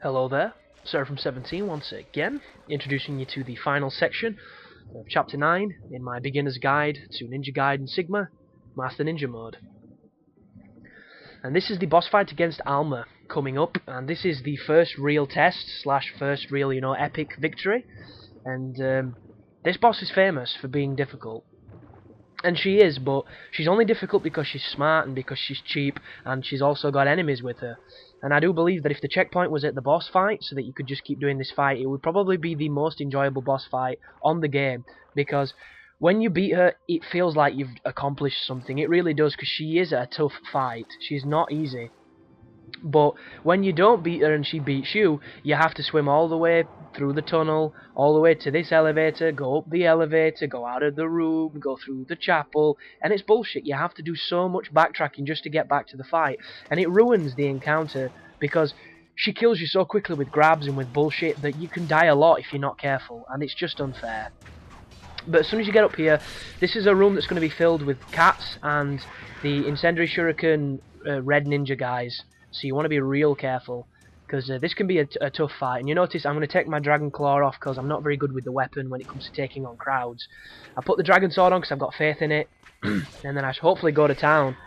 Hello there, Sarah from 17 once again, introducing you to the final section of Chapter 9 in my beginner's guide to Ninja Gaiden Sigma, Master Ninja Mode. And this is the boss fight against ALMA coming up, and this is the first real test, / first real, epic victory. And this boss is famous for being difficult. And she is, but she's only difficult because she's smart and because she's cheap, and she's also got enemies with her. And I do believe that if the checkpoint was at the boss fight, so that you could just keep doing this fight, it would probably be the most enjoyable boss fight on the game, because when you beat her, it feels like you've accomplished something. It really does, because she is a tough fight. She's not easy. But when you don't beat her and she beats you, you have to swim all the way through the tunnel, all the way to this elevator, go up the elevator, go out of the room, go through the chapel, and it's bullshit. You have to do so much backtracking just to get back to the fight, and it ruins the encounter, because she kills you so quickly with grabs and with bullshit that you can die a lot if you're not careful, and it's just unfair. But as soon as you get up here, this is a room that's going to be filled with cats and the incendiary shuriken red ninja guys. So you want to be real careful, because this can be a tough fight. And you notice I'm going to take my dragon claw off because I'm not very good with the weapon when it comes to taking on crowds. I put the dragon sword on because I've got faith in it, and then I should hopefully go to town.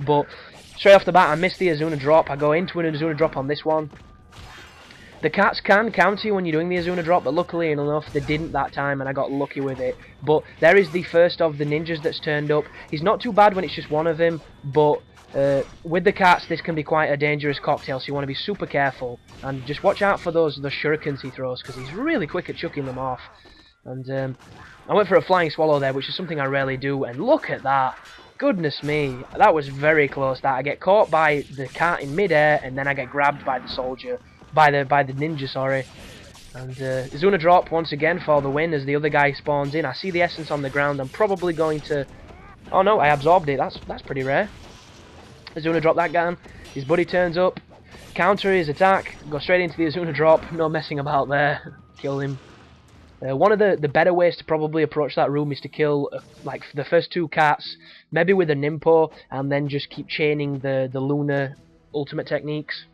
But straight off the bat I missed the Azuna drop. I go into an Azuna drop on this one. The cats can counter you when you're doing the Azuna drop, but luckily enough they didn't that time, and I got lucky with it. But there is the first of the ninjas that's turned up. He's not too bad when it's just one of him, but with the cats this can be quite a dangerous cocktail, so you want to be super careful and just watch out for the shurikens he throws, because he's really quick at chucking them off. And I went for a flying swallow there, which is something I rarely do, and look at that. Goodness me, that was very close. That I get caught by the cat in midair, and then I get grabbed by the soldier, by the ninja, sorry. And Azuna drop once again for the win as the other guy spawns in. I see the essence on the ground. I'm probably going to... Oh no, I absorbed it. That's pretty rare. Azuna drop that guy. His buddy turns up, counter his attack, go straight into the Azuna drop. No messing about there. Kill him. One of the better ways to probably approach that room is to kill like the first two cats, maybe with a Nimpo, and then just keep chaining the Luna ultimate techniques.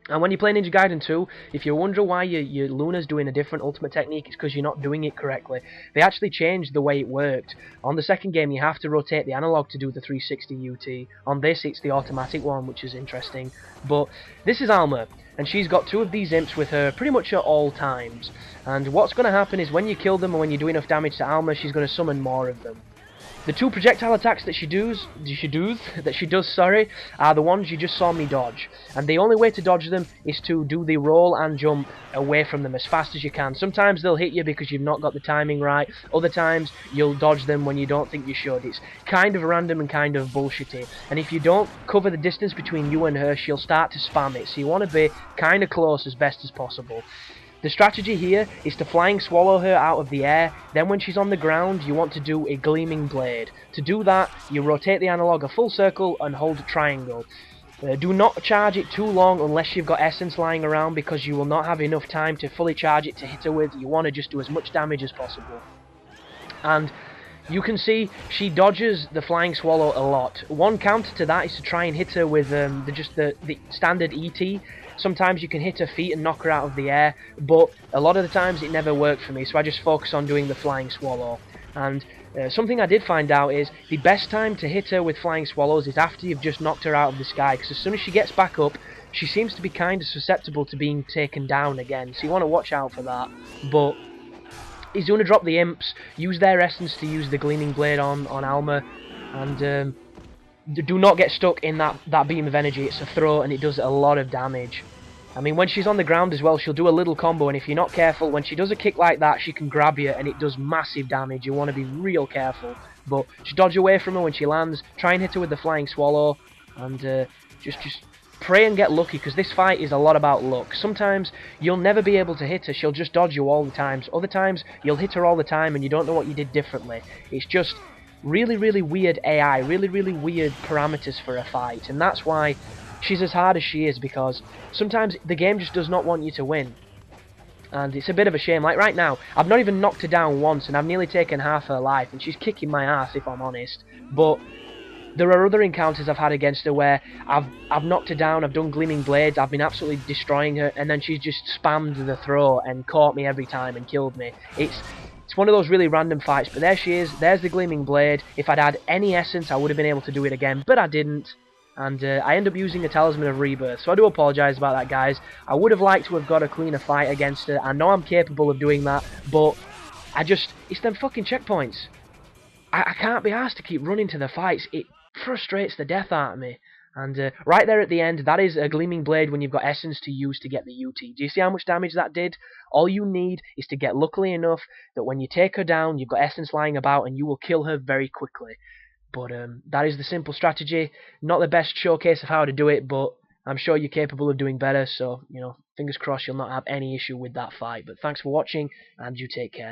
And when you play Ninja Gaiden 2, if you wonder why your Luna's doing a different ultimate technique, it's because you're not doing it correctly. They actually changed the way it worked. On the second game, you have to rotate the analog to do the 360 UT. On this, it's the automatic one, which is interesting. But this is ALMA, and she's got two of these imps with her pretty much at all times. And what's going to happen is when you kill them and when you do enough damage to ALMA, she's going to summon more of them. The two projectile attacks that she does, are the ones you just saw me dodge. And the only way to dodge them is to do the roll and jump away from them as fast as you can. Sometimes they'll hit you because you've not got the timing right. Other times you'll dodge them when you don't think you should. It's kind of random and kind of bullshitty. And if you don't cover the distance between you and her, she'll start to spam it. So you want to be kind of close as best as possible. The strategy here is to flying swallow her out of the air, then when she's on the ground you want to do a gleaming blade. To do that you rotate the analog a full circle and hold triangle. Do not charge it too long unless you've got essence lying around, because you will not have enough time to fully charge it to hit her with. You want to just do as much damage as possible. And you can see she dodges the flying swallow a lot. One counter to that is to try and hit her with the standard ET. Sometimes you can hit her feet and knock her out of the air, but a lot of the times it never worked for me, so I just focus on doing the flying swallow. And something I did find out is the best time to hit her with flying swallows is after you've just knocked her out of the sky, because as soon as she gets back up, she seems to be kind of susceptible to being taken down again, so you want to watch out for that. But he's going to drop the imps, use their essence to use the gleaming blade on ALMA, and do not get stuck in that beam of energy. It's a throw and it does a lot of damage. I mean, when she's on the ground as well, she'll do a little combo, and if you're not careful, when she does a kick like that, she can grab you and it does massive damage. You want to be real careful. But just dodge away from her when she lands, try and hit her with the flying swallow, and just pray and get lucky, because this fight is a lot about luck. Sometimes you'll never be able to hit her, she'll just dodge you all the time. Other times you'll hit her all the time and you don't know what you did differently. It's just really weird AI, really weird parameters for a fight, and that's why she's as hard as she is, because sometimes the game just does not want you to win. And it's a bit of a shame. Like right now, I've not even knocked her down once and I've nearly taken half her life, and she's kicking my ass if I'm honest. But There are other encounters I've had against her where I've knocked her down, I've done gleaming blades, I've been absolutely destroying her, and then she's just spammed the throw and caught me every time and killed me. It's one of those really random fights, but there she is, there's the gleaming blade. If I'd had any essence, I would have been able to do it again, but I didn't. And I end up using a Talisman of Rebirth, so I do apologise about that, guys. I would have liked to have got a cleaner fight against her. I know I'm capable of doing that, but it's them fucking checkpoints. I can't be asked to keep running to the fights. It frustrates the death out of me. And right there at the end, that is a Gleaming Blade when you've got Essence to use to get the UT. Do you see how much damage that did? All you need is to get lucky enough that when you take her down, you've got Essence lying about and you will kill her very quickly. But that is the simple strategy. Not the best showcase of how to do it, but I'm sure you're capable of doing better. So, fingers crossed you'll not have any issue with that fight. But thanks for watching, and you take care.